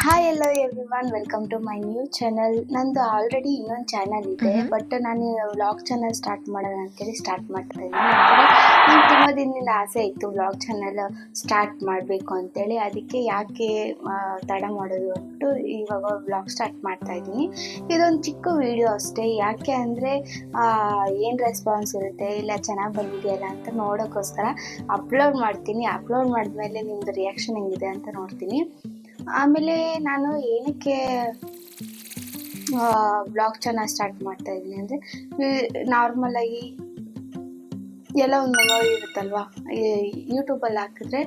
Hi hello everyone, welcome to my new channel. ನಂದು already ಇನ್ನೊಂದು channel ಇದೆ, but ನಾನು ವ್ಲಾಗ್ ಚಾನಲ್ ಸ್ಟಾರ್ಟ್ ಮಾಡೋಣ ಅಂತೇಳಿ ಸ್ಟಾರ್ಟ್ ಮಾಡ್ತಾ ಇದ್ದೀನಿ. ನಂಗೆ ತುಂಬ ದಿನದಿಂದ ಆಸೆ ಇತ್ತು ವ್ಲಾಗ್ ಚಾನಲ್ ಸ್ಟಾರ್ಟ್ ಮಾಡಬೇಕು ಅಂತೇಳಿ. ಅದಕ್ಕೆ ಯಾಕೆ ತಡ ಮಾಡೋದು ಅಂದ್ಬಿಟ್ಟು ಇವಾಗ ವ್ಲಾಗ್ ಸ್ಟಾರ್ಟ್ ಮಾಡ್ತಾ ಇದ್ದೀನಿ. ಇದೊಂದು ಚಿಕ್ಕ ವಿಡಿಯೋ ಅಷ್ಟೇ. ಯಾಕೆ ಅಂದರೆ ಏನು ರೆಸ್ಪಾನ್ಸ್ ಇರುತ್ತೆ, ಇಲ್ಲ ಚೆನ್ನಾಗಿ ಬಂದಿದೆಯಲ್ಲ ಅಂತ ನೋಡೋಕ್ಕೋಸ್ಕರ ಅಪ್ಲೋಡ್ ಮಾಡ್ತೀನಿ. ಅಪ್ಲೋಡ್ ಮಾಡಿದ್ಮೇಲೆ ನಿಮ್ಮದು ರಿಯಾಕ್ಷನ್ ಹೆಂಗಿದೆ ಅಂತ ನೋಡ್ತೀನಿ. ಆಮೇಲೆ ನಾನು ಏನಕ್ಕೆ ಬ್ಲಾಗ್ ಚಾನಲ್ ಸ್ಟಾರ್ಟ್ ಮಾಡ್ತಾ ಇದ್ದೀನಿ ಅಂದರೆ, ನಾರ್ಮಲಾಗಿ ಎಲ್ಲ ಒಂದು ಮೆಮೊರಿ ಇರುತ್ತಲ್ವ, ಯೂಟ್ಯೂಬಲ್ಲಿ ಹಾಕಿದ್ರೆ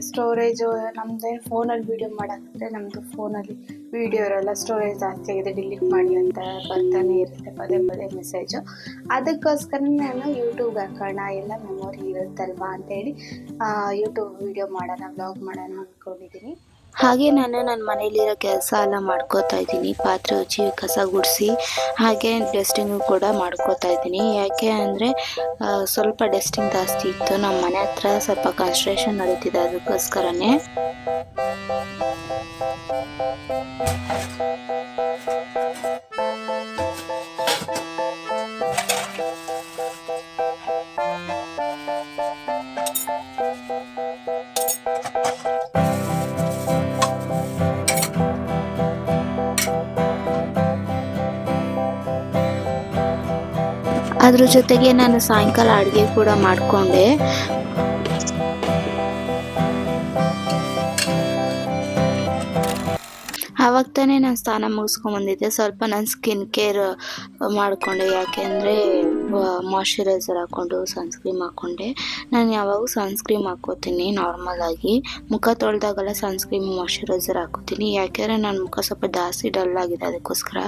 ಸ್ಟೋರೇಜು ನಮ್ಮದೇನು ಫೋನಲ್ಲಿ ವೀಡಿಯೋ ಮಾಡಾಕಿದ್ರೆ ನಮ್ಮದು ಫೋನಲ್ಲಿ ವೀಡಿಯೋ ಇರೋಲ್ಲ, ಸ್ಟೋರೇಜ್ ಜಾಸ್ತಿ ಆಗಿದೆ ಡಿಲೀಟ್ ಮಾಡಿ ಅಂತ ಬರ್ತಾನೆ ಇರುತ್ತೆ ಪದೇ ಪದೇ ಮೆಸೇಜು. ಅದಕ್ಕೋಸ್ಕರ ನಾನು ಯೂಟ್ಯೂಬ್ ಹಾಕೋಣ, ಎಲ್ಲ ಮೆಮೊರಿ ಇರುತ್ತಲ್ವ ಅಂತೇಳಿ ಯೂಟ್ಯೂಬ್ ವೀಡಿಯೋ ಮಾಡೋಣ, ವ್ಲಾಗ್ ಮಾಡೋಣ ಅಂದ್ಕೊಂಡಿದ್ದೀನಿ. ಹಾಗೆ ನಾನು ನನ್ನ ಮನೇಲಿರೋ ಕೆಲಸ ಎಲ್ಲ ಮಾಡ್ಕೋತಾ ಇದ್ದೀನಿ. ಪಾತ್ರೆ ಹಚ್ಚಿ ಕಸ ಗುಡಿಸಿ ಹಾಗೆ ಡಸ್ಟಿಂಗು ಕೂಡ ಮಾಡ್ಕೋತಾ ಇದ್ದೀನಿ. ಯಾಕೆ ಅಂದರೆ ಸ್ವಲ್ಪ ಡಸ್ಟಿಂಗ್ ಜಾಸ್ತಿ ಇತ್ತು. ನಮ್ಮ ಮನೆ ಹತ್ರ ಸ್ವಲ್ಪ ಕನ್ಸ್ಟ್ರಕ್ಷನ್ ನಡೀತಿದೆ, ಅದಕ್ಕೋಸ್ಕರನೇ. ಅದ್ರ ಜೊತೆಗೆ ನಾನು ಸಾಯಂಕಾಲ ಅಡುಗೆ ಕೂಡ ಮಾಡಿಕೊಂಡೆ. ಆವಾಗ ತಾನೇ ನಾನು ಸ್ನಾನ ಮುಗಿಸ್ಕೊಂಬಂದಿದ್ದೆ. ಸ್ವಲ್ಪ ನಾನು ಸ್ಕಿನ್ ಕೇರ್ ಮಾಡಿಕೊಂಡೆ. ಯಾಕೆಂದರೆ ಮಾಯ್ಶ್ಚರೈಸರ್ ಹಾಕ್ಕೊಂಡು ಸನ್ಸ್ಕ್ರೀಮ್ ಹಾಕ್ಕೊಂಡೆ. ನಾನು ಯಾವಾಗೂ ಸನ್ಸ್ಕ್ರೀಮ್ ಹಾಕ್ಕೋತೀನಿ ನಾರ್ಮಲಾಗಿ. ಮುಖ ತೊಳೆದಾಗೆಲ್ಲ ಸನ್ಸ್ಕ್ರೀಮ್ ಮಾಯ್ಶ್ಚರೈಸರ್ ಹಾಕ್ಕೋತೀನಿ. ಯಾಕೆಂದರೆ ನನ್ನ ಮುಖ ಸ್ವಲ್ಪ ಜಾಸ್ತಿ ಡಲ್ ಆಗಿದೆ, ಅದಕ್ಕೋಸ್ಕರ.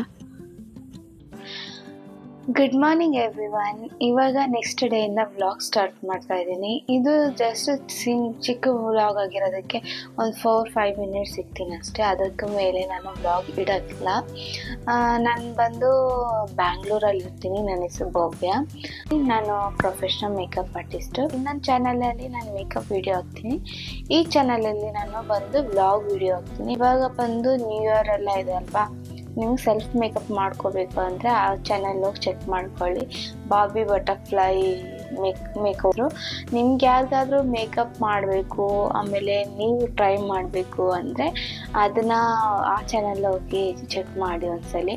Good morning everyone. ಇವಾಗ ನೆಕ್ಸ್ಟ್ ಡೇಯಿಂದ ವ್ಲಾಗ್ ಸ್ಟಾರ್ಟ್ ಮಾಡ್ತಾ ಇದ್ದೀನಿ. ಇದು ಜಸ್ಟ್ ಚಿಕ್ಕ ವ್ಲಾಗ್ ಆಗಿರೋದಕ್ಕೆ ಒಂದು 4-5 ಮಿನಿಟ್ಸ್ ಸಿಗ್ತೀನಿ ಅಷ್ಟೇ. ಅದಕ್ಕೆ ಮೇಲೆ ನಾನು ವ್ಲಾಗ್ ಇಡೋಕ್ಕಿಲ್ಲ. ನಾನು ಬಂದು ಬ್ಯಾಂಗ್ಳೂರಲ್ಲಿ ಇರ್ತೀನಿ. ನನ್ನ ಹೆಸರು ಭವ್ಯ. ನಾನು ಪ್ರೊಫೆಷ್ನಲ್ ಮೇಕಪ್ ಆರ್ಟಿಸ್ಟು. ನನ್ನ ಚಾನಲಲ್ಲಿ ನಾನು ಮೇಕಪ್ ವಿಡಿಯೋ ಹಾಕ್ತೀನಿ. ಈ ಚಾನಲಲ್ಲಿ ನಾನು ಬಂದು ವ್ಲಾಗ್ ವಿಡಿಯೋ ಹಾಕ್ತೀನಿ. ಇವಾಗ ಬಂದು ನ್ಯೂ ಇಯರ್ ಎಲ್ಲ ಇದೆ ಅಲ್ವಾ, ನಿಮ್ಗೆ ಸೆಲ್ಫ್ ಮೇಕಪ್ ಮಾಡ್ಕೋಬೇಕು ಅಂದರೆ ಆ ಚಾನಲ್ ಹೋಗಿ ಚೆಕ್ ಮಾಡ್ಕೊಳ್ಳಿ. ಬಾಬಿ ಬಟರ್ಫ್ಲೈ ಮೇಕವರು. ನಿಮ್ಗೆ ಯಾರಿಗಾದ್ರೂ ಮೇಕಪ್ ಮಾಡಬೇಕು, ಆಮೇಲೆ ನೀವು ಟ್ರೈ ಮಾಡಬೇಕು ಅಂದರೆ ಅದನ್ನು ಆ ಚಾನಲ್ ಹೋಗಿ ಚೆಕ್ ಮಾಡಿ ಒಂದ್ಸಲಿ.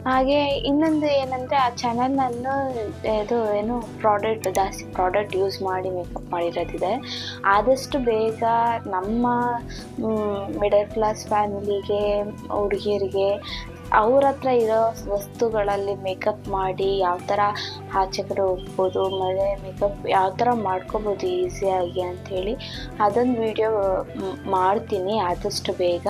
ಹಾಗೆ ಇನ್ನೊಂದು ಏನಂದರೆ, ಆ ಚಾನಲ್ ನಾನು ಜಾಸ್ತಿ ಪ್ರಾಡಕ್ಟ್ ಯೂಸ್ ಮಾಡಿ ಮೇಕಪ್ ಮಾಡಿರೋದಿದೆ. ಆದಷ್ಟು ಬೇಗ ನಮ್ಮ ಮಿಡಲ್ ಕ್ಲಾಸ್ ಫ್ಯಾಮಿಲಿಗೆ, ಹುಡುಗಿಯರಿಗೆ ಅವ್ರ ಹತ್ರ ಇರೋ ವಸ್ತುಗಳಲ್ಲಿ ಮೇಕಪ್ ಮಾಡಿ ಯಾವ ಥರ ಆಚೆ ಕಡೆ ಹೋಗ್ಬೋದು, ಆಮೇಲೆ ಮೇಕಪ್ ಯಾವ ಥರ ಮಾಡ್ಕೋಬೋದು ಈಸಿಯಾಗಿ ಅಂಥೇಳಿ ಅದೊಂದು ವಿಡಿಯೋ ಮಾಡ್ತೀನಿ ಆದಷ್ಟು ಬೇಗ.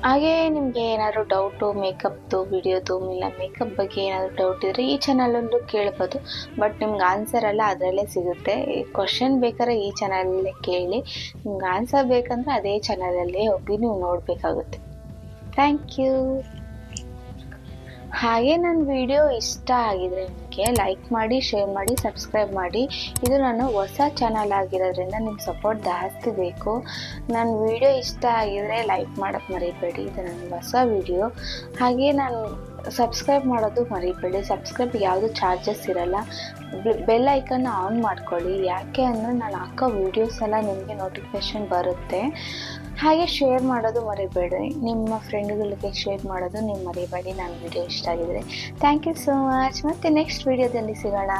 ಹಾಗೆ ನಿಮಗೆ ಏನಾದರೂ ಡೌಟು ಮೇಕಪ್ದು ವಿಡಿಯೋದು, ಇಲ್ಲ ಮೇಕಪ್ ಬಗ್ಗೆ ಏನಾದರೂ ಡೌಟ್ ಇದ್ದರೆ ಈ ಚಾನಲಲ್ಲೂ ಕೇಳ್ಬೋದು. ಬಟ್ ನಿಮ್ಗೆ ಆನ್ಸರ್ ಎಲ್ಲ ಅದರಲ್ಲೇ ಸಿಗುತ್ತೆ. ಕ್ವಶನ್ ಬೇಕಾದ್ರೆ ಈ ಚಾನಲಲ್ಲೇ ಕೇಳಿ, ನಿಮ್ಗೆ ಆನ್ಸರ್ ಬೇಕಂದರೆ ಅದೇ ಚಾನಲಲ್ಲೇ ಹೋಗಿ ನೀವು ನೋಡಬೇಕಾಗುತ್ತೆ. Thank you. ಹಾಗೆ ನನ್ನ ವಿಡಿಯೋ ಇಷ್ಟ ಆಗಿದರೆ ನಿಮಗೆ ಲೈಕ್ ಮಾಡಿ, ಶೇರ್ ಮಾಡಿ, ಸಬ್ಸ್ಕ್ರೈಬ್ ಮಾಡಿ. ಇದು ನಾನು ಹೊಸ ಚಾನಲ್ ಆಗಿರೋದ್ರಿಂದ ನಿಮ್ಮ ಸಪೋರ್ಟ್ ಜಾಸ್ತಿ ಬೇಕು. ನನ್ನ ವಿಡಿಯೋ ಇಷ್ಟ ಆಗಿದರೆ ಲೈಕ್ ಮಾಡೋಕ್ಕೆ ಮರಿಬೇಡಿ. ಇದು ನನ್ನ ಹೊಸ ವಿಡಿಯೋ. ಹಾಗೆ ನಾನು ಸಬ್ಸ್ಕ್ರೈಬ್ ಮಾಡೋದು ಮರಿಬೇಡಿ. ಸಬ್ಸ್ಕ್ರೈಬ್ಗೆ ಯಾವುದೂ ಚಾರ್ಜಸ್ ಇರಲ್ಲ. ಬೆಲ್ ಐಕನ್ನ ಆನ್ ಮಾಡ್ಕೊಳ್ಳಿ. ಯಾಕೆ ಅಂದರೆ ನಾನು ಹಾಕೋ ವೀಡಿಯೋಸ್ ಎಲ್ಲ ನಿಮಗೆ ನೋಟಿಫಿಕೇಷನ್ ಬರುತ್ತೆ. ಹಾಗೆ ಶೇರ್ ಮಾಡೋದು ಮರಿಬೇಡಿ. ನಿಮ್ಮ ಫ್ರೆಂಡ್ಗಳಿಗೆ ಶೇರ್ ಮಾಡೋದು ನೀವು ಮರಿಬೇಡಿ. ನನ್ನ ವಿಡಿಯೋ ಇಷ್ಟ ಆಗಿದರೆ. Thank you so much. ಮತ್ತೆ ನೆಕ್ಸ್ಟ್ ವಿಡಿಯೋದಲ್ಲಿ ಸಿಗೋಣ.